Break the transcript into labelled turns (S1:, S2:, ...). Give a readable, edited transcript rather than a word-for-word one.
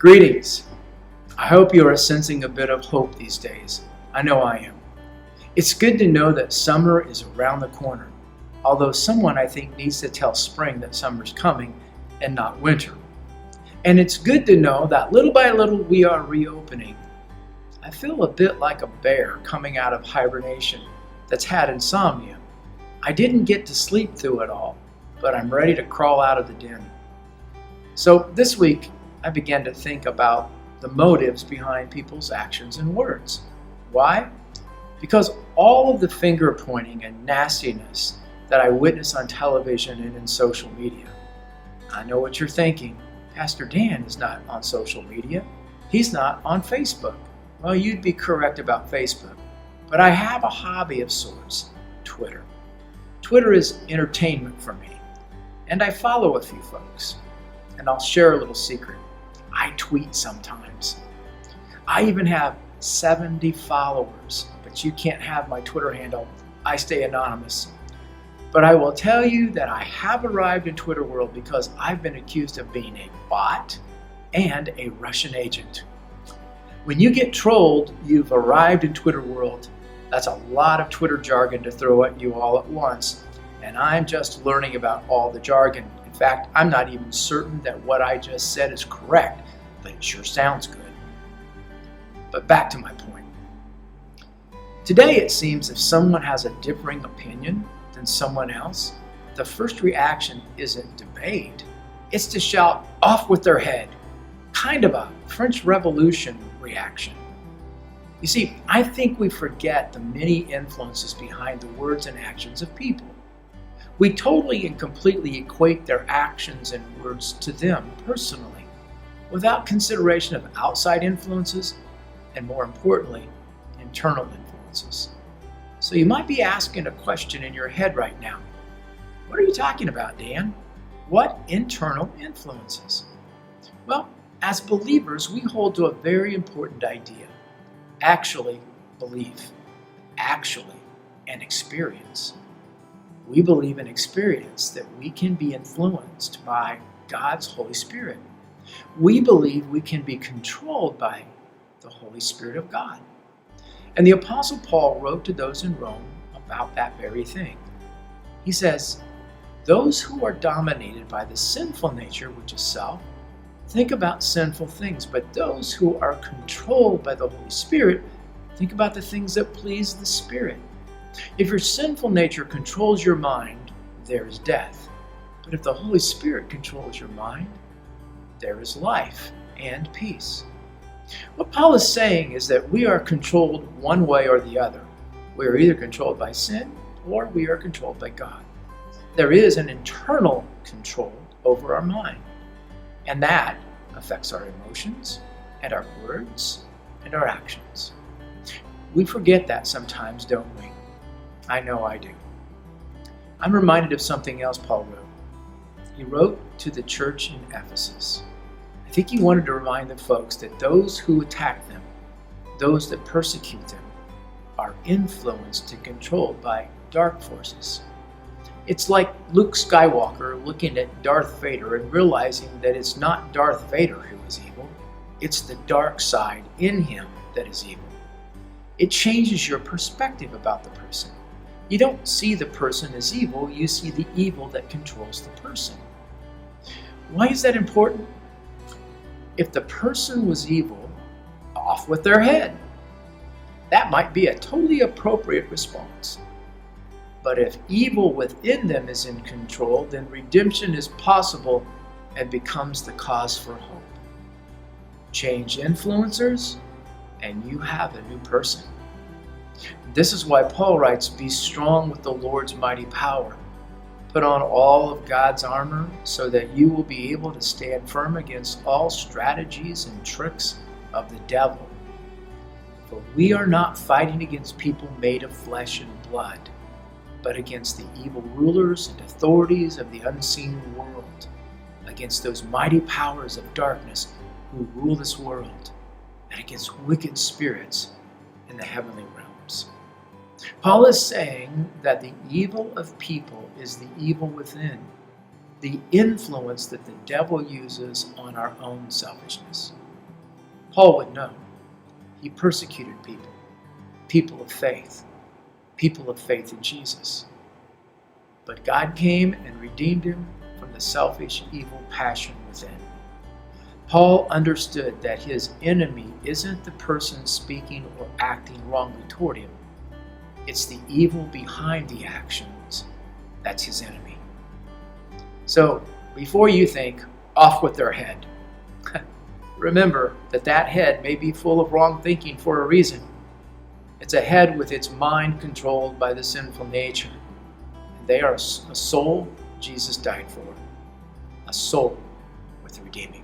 S1: Greetings. I hope you are sensing a bit of hope these days. I know I am. It's good to know that summer is around the corner, although someone I think needs to tell spring that summer's coming and not winter. And it's good to know that little by little we are reopening. I feel a bit like a bear coming out of hibernation that's had insomnia. I didn't get to sleep through it all, but I'm ready to crawl out of the den. So this week, I began to think about the motives behind people's actions and words. Why? Because all of the finger pointing and nastiness that I witness on television and in social media. I know what you're thinking. Pastor Dan is not on social media. He's not on Facebook. Well, you'd be correct about Facebook. But I have a hobby of sorts, Twitter. Twitter is entertainment for me. And I follow a few folks. And I'll share a little secret. I tweet sometimes. I even have 70 followers, but you can't have my Twitter handle. I stay anonymous. But I will tell you that I have arrived in Twitter world because I've been accused of being a bot and a Russian agent. When you get trolled, you've arrived in Twitter world. That's a lot of Twitter jargon to throw at you all at once, and I'm just learning about all the jargon. In fact, I'm not even certain that what I just said is correct, but it sure sounds good. But back to my point. Today it seems if someone has a differing opinion than someone else, the first reaction isn't debate, it's to shout off with their head. Kind of a French Revolution reaction. You see, I think we forget the many influences behind the words and actions of people. We totally and completely equate their actions and words to them personally, without consideration of outside influences and, more importantly, internal influences. So you might be asking a question in your head right now. What are you talking about, Dan? What internal influences? Well, as believers, we hold to a very important idea. Actually, belief. Actually, an experience. We believe in experience that we can be influenced by God's Holy Spirit. We believe we can be controlled by the Holy Spirit of God. And the Apostle Paul wrote to those in Rome about that very thing. He says, those who are dominated by the sinful nature, which is self, think about sinful things, but those who are controlled by the Holy Spirit, think about the things that please the Spirit. If your sinful nature controls your mind, there is death. But if the Holy Spirit controls your mind, there is life and peace. What Paul is saying is that we are controlled one way or the other. We are either controlled by sin or we are controlled by God. There is an internal control over our mind, and that affects our emotions and our words and our actions. We forget that sometimes, don't we? I know I do. I'm reminded of something else Paul wrote. He wrote to the church in Ephesus. I think he wanted to remind the folks that those who attack them, those that persecute them, are influenced and controlled by dark forces. It's like Luke Skywalker looking at Darth Vader and realizing that it's not Darth Vader who is evil, it's the dark side in him that is evil. It changes your perspective about the person. You don't see the person as evil, you see the evil that controls the person. Why is that important? If the person was evil, off with their head. That might be a totally appropriate response. But if evil within them is in control, then redemption is possible and becomes the cause for hope. Change influencers, and you have a new person. This is why Paul writes, be strong with the Lord's mighty power. Put on all of God's armor so that you will be able to stand firm against all strategies and tricks of the devil. For we are not fighting against people made of flesh and blood, but against the evil rulers and authorities of the unseen world, against those mighty powers of darkness who rule this world, and against wicked spirits in the heavenly realms. Paul is saying that the evil of people is the evil within, the influence that the devil uses on our own selfishness. Paul would know. He persecuted people of faith in Jesus. But God came and redeemed him from the selfish, evil passion within. Paul understood that his enemy isn't the person speaking or acting wrongly toward him. It's the evil behind the actions that's his enemy. So, before you think, off with their head, remember that head may be full of wrong thinking for a reason. It's a head with its mind controlled by the sinful nature. They are a soul Jesus died for, a soul with redeeming